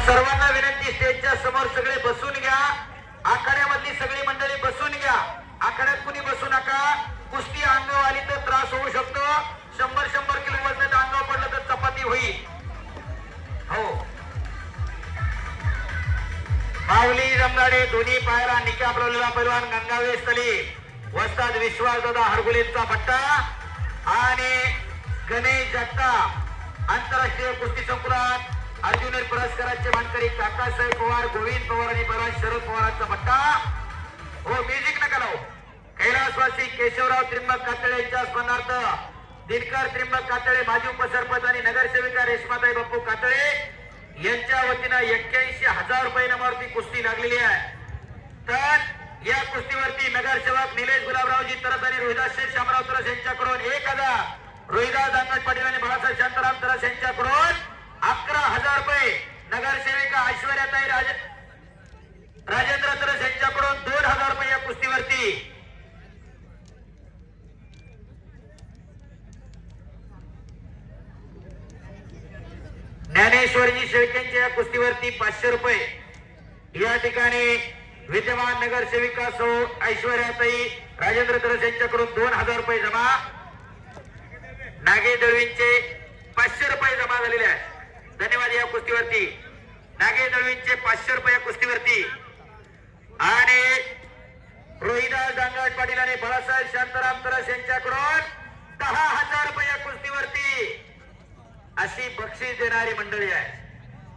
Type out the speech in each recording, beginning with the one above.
सर्वांना विनंती, स्टेजच्या समोर सगळे बसून घ्या. आखाड्यामधली सगळी मंडळी बसून घ्या. आखाड्यात कुणी बसू नका. कुस्ती अंगावर आली तर त्रास होऊ शकतो. 100 किलो वजन अंगावर पडलं तर चपाती होईल. हो, माऊली जमदाडे दोन्ही पायाला निका आपलवलेला पैलवान गंगावे स्थली वस्ताद विश्वासदादा हरगुलेंचा पट्टा आणि गणेश जगताप आंतरराष्ट्रीय कुस्ती संकुलात अर्जुन पुरस्काराचे मानकरी काकासाहेब पवार, गोविंद पवार आणि बराज शरद पवारांचा पट्टा. हो, म्युझिक नका लावू. कैलासवासी केशवराव त्रिंबक कातळे यांच्या स्मरणार्थ दिनकर त्रिंबक कातळे, माजी उपसरपंच आणि नगरसेविका रेश्माताई बाप्पू कातळे यांच्या वतीनं 81,000 रुपये नंबरची कुस्ती लागलेली आहे. तर या कुस्तीवरती नगरसेवक निलेश गुलाबरावजी तरस आणि रोहिदास शेठ शामराव तरस यांच्याकडून 1,000, रोहिदास दांगट पाटील आणि बाळासाहेब शांताराम तरस यांच्याकडून 11,000 रुपये, नगरसेविका ऐश्वर्याताई राजेंद्र तरस यांच्याकडून 2,000 रुपये या कुस्तीवरती. ज्ञानेश्वरजी शेळकेंच्या या कुस्तीवरती 500 रुपये. या ठिकाणी विद्यमान नगरसेविका सौ ऐश्वर्याताई राजेंद्र तरस यांच्याकडून 2,000 रुपये जमा. नागे दळवींचे 500 रुपये जमा झालेले आहेत. धन्यवाद. या कुस्तीवरती नागे दळवींचे 500 रुपये या कुस्तीवरती आणि रोहिदास दांगट पाटील आणि बाळासाहेब शांताराम तरस यांच्याकडून 10,000 रुपये या कुस्तीवरती अशी बक्षीस देणारी मंडळी आहे.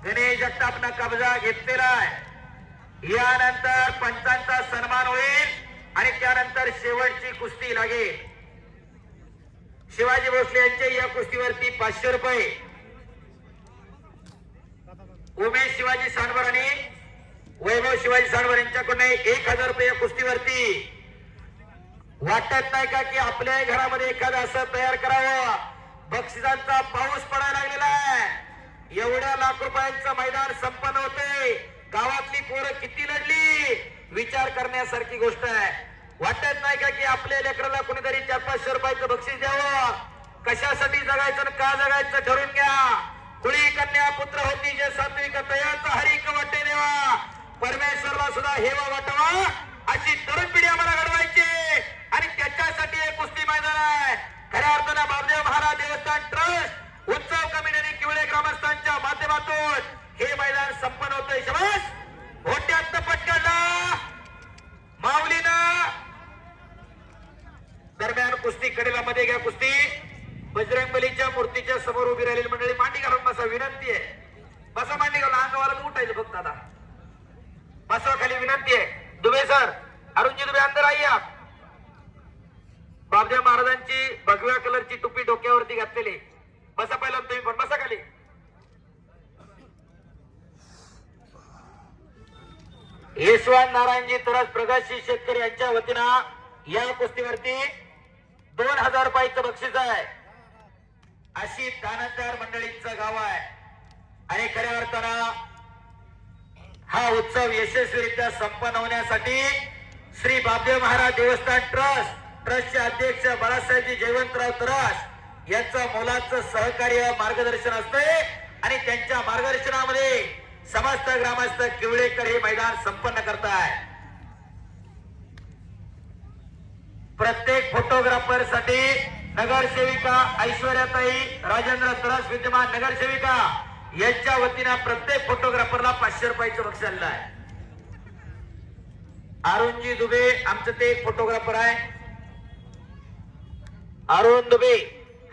गणेश जगतापनं कब्जा घेतलेला आहे. यानंतर पंचांचा सन्मान होईल आणि त्यानंतर शेवटची कुस्ती लागेल. शिवाजी भोसले यांचे या कुस्तीवरती 500 रुपये. उमेश शिवाजी सांडवर आणि वैभव शिवाजी सांडवर यांच्याकडून 1,000 रुपये या कुस्तीवरती. वाटत नाही का की आपल्या घरामध्ये एखादं असं तयार करावं? बक्षिसांचा पाऊस पडायला लागलेला आहे. एवढ्या लाख रुपयांचं मैदान संपन्न होते. गावातली पोरं किती लढली, विचार करण्यासारखी गोष्ट आहे. वाटत नाही का की आपल्या लेकराला कोणीतरी 400-500 रुपयाचं बक्षीस द्यावं? कशासाठी जगायचं, का जगायचं ठरवून घ्या. कुळी कन्या पुत्र होती जे सात्विक तयाचा हरिक वाटे देवा, परमेश्वरला सुद्धा हेवा वाटावा अशी तरुण पिढी आम्हाला घडवायची आणि त्याच्यासाठी हे कुस्ती मैदान आहे. खऱ्या अर्थानं बाबदेव महाराज देवस्थान ट्रस्ट, उत्सव कमिटी आणि किवळे ग्रामस्थांच्या माध्यमातून हे मैदान संपन्न होतंय. शबास, मोठ्यात पटकाला माऊलीनं दरम्यान कुस्ती कडेला मध्ये घ्या. कुस्ती बजरंगबलीच्या मूर्तीच्या समोर उभी राहिलेली मंडळी मांडी घालून बसा, विनंती आहे. बसा मांडी घालून, अंगावाला उठायचं फक्त. आता बसवा, खाली विनंती आहे. दुबे सर, अरुणजी दुबे अंदर आई. आप बाबदेव महाराजांची भगव्या कलरची टोपी डोक्यावरती घातलेली. बसा पहिला तुम्ही पण, बसा खाली. यशवंत नारायणजी तरस प्रगतशील शेतकरी यांच्या वतीनं या कुस्तीवरती 2,000 रुपयाचं बक्षीस आहे. अशी दानदार मंडळींचं गाव आहे आणि खऱ्या अर्थानं हा उत्सव यशस्वीरित्या संपन्न होण्यासाठी श्री बाबदेव महाराज देवस्थान ट्रस्टचे अध्यक्ष बाळासाहेबजी जयवंतराव तरस यांचं मोलाचं सहकार्य मार्गदर्शन असते आणि त्यांच्या मार्गदर्शनामध्ये समस्त ग्रामस्थ किवळेकर हे मैदान संपन्न करताय. प्रत्येक फोटोग्राफर साठी नगरसेविका ऐश्वर्याताई राजेंद्र तरस विद्यमान नगरसेविका यांच्या वतीनं प्रत्येक फोटोग्राफरला 500 रुपयाचं बक्षीस आलेलं आहे. अरुणजी दुबे आमचं ते एक फोटोग्राफर आहे. अरुण दुबे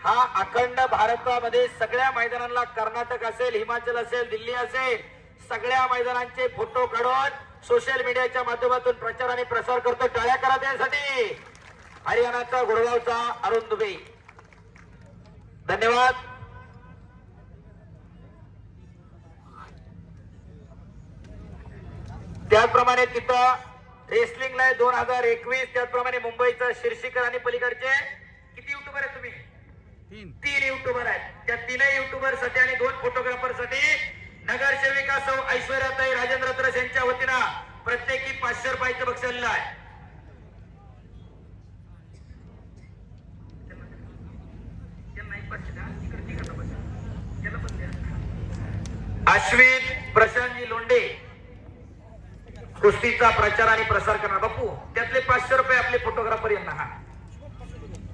हा अखंड भारतामध्ये सगळ्या मैदानांना, कर्नाटक असेल, हिमाचल असेल, दिल्ली असेल, सगळ्या मैदानांचे फोटो काढून सोशल मीडियाच्या माध्यमातून प्रचार आणि प्रसार करतो. टाळ्या करा त्यासाठी. हरियाणाचा गुडगावचा अरुण दुबे, धन्यवाद. त्याचप्रमाणे तिथं रेसलिंगला 2021, त्याचप्रमाणे मुंबईचा शीर्षिकर आणि पलीकडचे किती युट्यूबर आहेत तुम्ही? 3 युट्यूबर आहेत. त्या 3 युट्यूबर साठी आणि 2 फोटोग्राफर साठी नगरसेविका सौ ऐश्वर्याताई राजेंद्र तरस यांच्या वतीनं प्रत्येकी 500 रुपयाचं बक्षीस आलेलं आहे. अश्विन प्रशांतजी लोंढे कुस्तीचा प्रचार आणि प्रसार करणार. बापू त्यातले 500 रुपये आपले फोटोग्राफर यांना. हा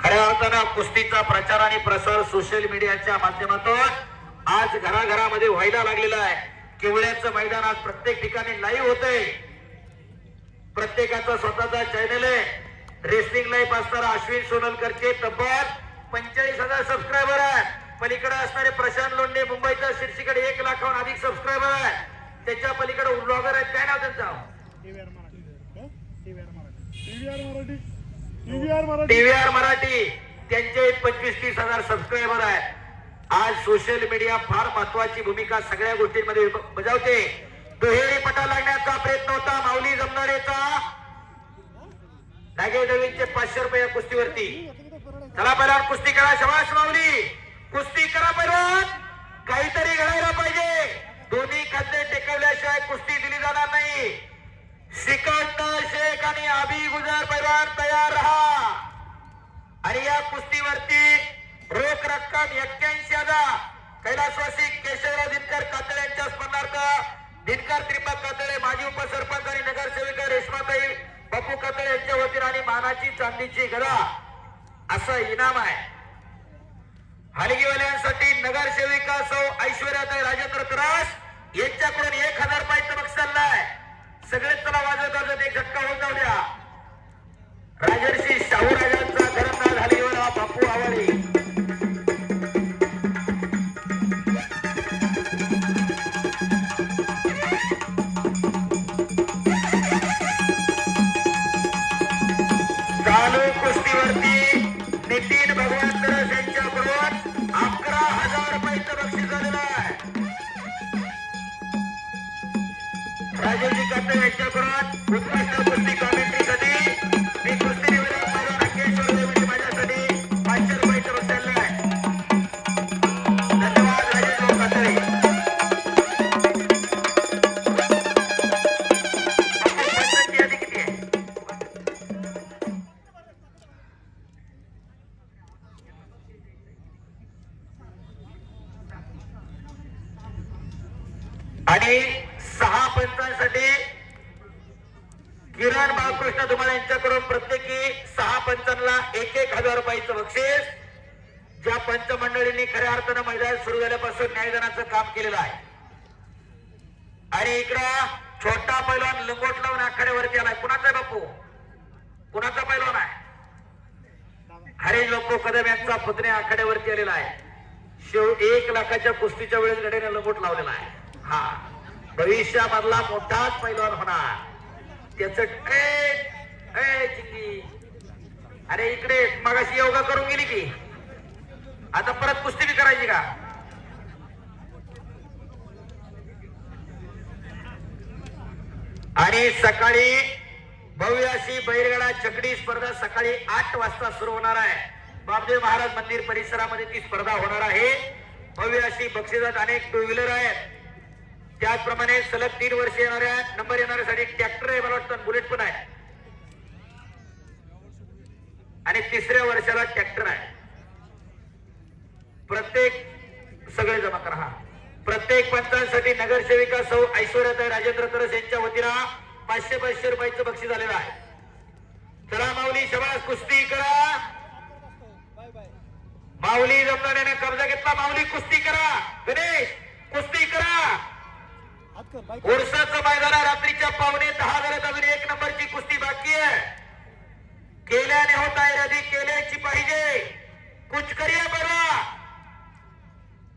खऱ्या अर्थानं कुस्तीचा प्रचार आणि प्रसार सोशल मीडियाच्या माध्यमातून आज घराघरामध्ये व्हायला लागलेला आहे. केवळ्याचं मैदान आज प्रत्येक ठिकाणी लाईव्ह होतंय. प्रत्येकाचा स्वतःचा चॅनल आहे. रेसलिंग लाईव्ह असणारा अश्विन सोनलकरचे तब्बल 45,000 सबस्क्रायबर आहेत. पलीकडे असणारे प्रशांत लोंढे मुंबईच्या शीर्षीकडे 1 लाखाहून अधिक सबस्क्रायबर आहेत. त्याच्या पलीकडे ब्लॉगर आहेत. काय नाव त्यांचं? टीव्हीआर मराठी. त्यांचे 25-30,000 सबस्क्रायबर आहेत. आज सोशल मीडिया फार महत्वाची भूमिका सगळ्या गोष्टींमध्ये बजावते. दुहेरी पटा लागण्याचा प्रयत्न होता माऊली जमनारेचा. नागेदेवींचे 500 रुपये या कुस्तीवरती. चला पहिला कुस्ती करा. शबाश माऊली, कुस्ती करा पहिला. काहीतरी घडायला पाहिजे. दोन्ही खांदे टेकवल्याशिवाय कुस्ती दिली जाणार नाही. सिकंदर शेख आणि अभी गुजर पैलवान तयार रहा. आणि या कुस्तीवरती रोख रक्कम 81,000 कैलासवासी केशवराव दिनकर कातळे यांच्या स्मरणार्थ दिनकर त्रिंबक कातळे माजी उपसरपंच आणि नगरसेविका रेश्माताई बापू कातळे यांच्या वतीने आणि मानाची चांदीची गदा असं इनाम आहे. हलगीवाल्यांसाठी नगरसेविका सौ ऐश्वर्याताई राजेंद्र त्रास यांच्याकडून 1,000 रुपयाचं बक्षीस आहे. सगळेच चला वाजत वाजत एक झटका होऊन जाऊ द्या. राजर्षी शाहूराजांचा घरंदाज हलगीवाला बापू आवाडे. चालू कुस्तीवरती नितीन भगवान तरस यांच्याकडून 11,000 रुपयाचं बक्षीस झालेलं आहे. राजेशजी कातळे यांच्याकडून उत्कृष्ट कुस्ती कॉमेंट्रीसाठी मी कुस्ती निवेदक राकेश्वर देवडी माझ्यासाठी 500 रुपयाचं बक्षीस आहे. धन्यवाद राजेशभाऊ कातळे. पंचांची यादी किती आहे? आणि 6 पंचांसाठी किरण बाळकृष्ण धुमाळ यांच्याकडून प्रत्येकी 6 पंचांना 1,000 रुपयाचं बक्षीस. ज्या पंच मंडळींनी खऱ्या अर्थानं मैदान सुरू झाल्यापासून न्यायदानाचं काम केलेलं आहे. आणि इकडं छोटा पैलवान लंगोट लावून आखाड्यावरती आलाय. कुणाचा बापू? कुणाचा पैलवान आहे? हरीश बापू कदम यांचा पुतण्या आखाड्यावरती आलेला आहे. शेव 1 लाखाच्या कुस्तीच्या वेळेस गड्याने लंगोट लावलेला आहे. हा भविष्यामधला मोठाच पैलवान होणार. त्याच चिंगी अरे इकडे मगाशी योगा करून गेली की आता परत कुस्ती बी करायची का? आणि सकाळी भव्य अशी बैलगाडा छकडी स्पर्धा सकाळी 8 वाजता सुरू होणार आहे. बापदेव महाराज मंदिर परिसरामध्ये ती स्पर्धा होणार आहे. भव्य अशी बक्षिसात अनेक 2 व्हीलर आहेत. त्याचप्रमाणे सलग 3 वर्ष येणाऱ्या नंबर येणाऱ्यासाठी ट्रॅक्टर आहे. मला वाटतं बुलेट पण आहे. आणि 3ऱ्या वर्षाला ट्रॅक्टर आहे. प्रत्येक सगळे जमा करा. प्रत्येक पंचांसाठी नगरसेविका सौ ऐश्वर्याताई राजेंद्र तरस यांच्या वतीनं 500 रुपयाचं बक्षीस झालेलं आहे. चला माऊली शबास, कुस्ती करा. माऊली जमनाने कब्जा घेतला. माऊली कुस्ती करा. गणेश कुस्ती करा. उरसाचं मैदान रात्रीच्या 9:45 झाल्यात. अजून 1 नंबरची कुस्ती बाकी आहे. केल्याने होत आहे अधिक केल्याची पाहिजे. कुछ करिया बघा.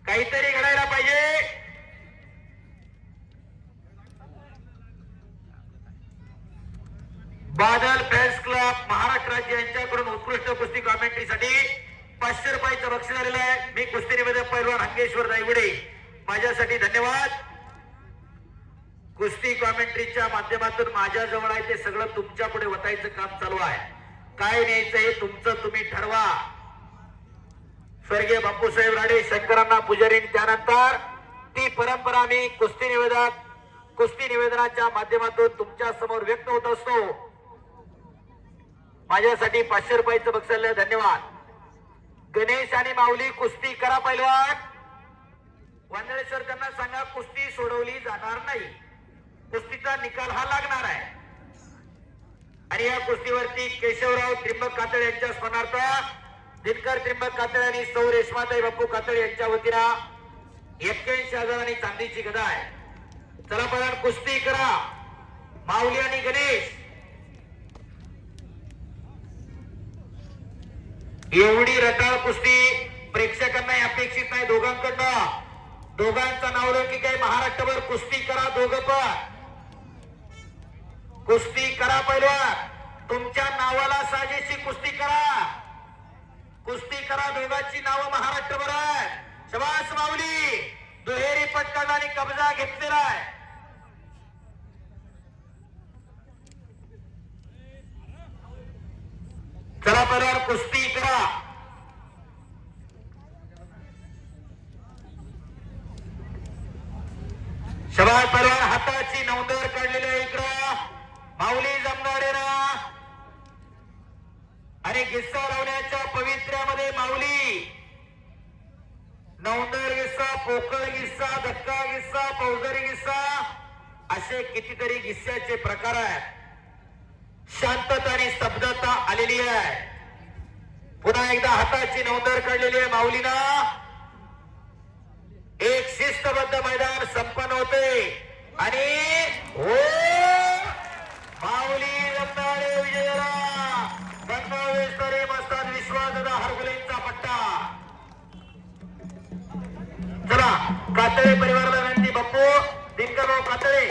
काहीतरी घडायला पाहिजे. बादल फॅन्स क्लब महाराष्ट्र राज्य यांच्याकडून उत्कृष्ट कुस्ती कॉमेंट्रीसाठी 500 रुपयाचं बक्षीस झालेलं आहे. मी कुस्ती निवेदक पैलवान हंगेश्वर दायगुडे. माझ्यासाठी धन्यवाद. कुस्ती कॉमेंट्रीच्या माध्यमातून माझ्या जवळ आहे ते सगळं तुमच्या पुढे वतायचं काम चालू आहे. काय न्यायचं हे तुमचं तुम्ही ठरवा. स्वर्गीय बापूसाहेब राडे शंकरांना पुजारी. त्यानंतर ती परंपरा मी कुस्ती निवेदनाच्या माध्यमातून तुमच्या समोर व्यक्त होत असतो. माझ्यासाठी 500 रुपयाचं बक्षीस. धन्यवाद. गणेश आणि माऊली कुस्ती करा पैलवान. वांदळे सर त्यांना सांगा कुस्ती सोडवली जाणार नाही, कुस्तीचा निकाल हा लागणार आहे. आणि या कुस्तीवरती केशवराव त्रिंबक कातळ यांच्या स्मरणार्थ दिनकर त्रिंबक कातळ आणि सौ रेशमाताई बापू कातळ यांच्या वतीनं 81,000 आणि चांदीची गदा आहे. चला पण कुस्ती करा माऊली आणि गणेश. एवढी रटाळ कुस्ती प्रेक्षकांना अपेक्षित नाही दोघांकडनं. दोघांचा नावलौकिक आहे महाराष्ट्रभर. कुस्ती करा दोघं पण, कुस्ती करा. पहिलवान तुमच्या नावाला साजेशी कुस्ती करा, कुस्ती करा. दोघांची नावं महाराष्ट्रभर आहे. शबास माऊली. दुहेरी पटकन आणि कब्जा घेतलेला आहे. चला बरोबर कुस्ती करा. शबास बरोबर. हाताची नौंदर काढलेली आहे इकडं माऊली जमनाडेरा आणि गिस्सा लावण्याच्या पवित्र्यामध्ये माऊली. नौंदर गिस्सा, पोकळ गिस्सा, धक्का गिस्सा, फौजदारी गिस्सा असे कितीतरी गिस्स्याचे प्रकार आहेत. शांतता आणि स्तब्धता आलेली आहे. पुन्हा एकदा हाताची नौंदर काढलेली आहे माऊलीना. एक शिस्तबद्ध मैदान संपन्न होते आणि हो माऊली जमनाडे विजयाला बंगावेस्तरी मस्ताद विश्वासदादा हरगुलेंचा पट्टा. चला कातळे परिवाराला विनंती, बाप्पू दिनकरराव कातळे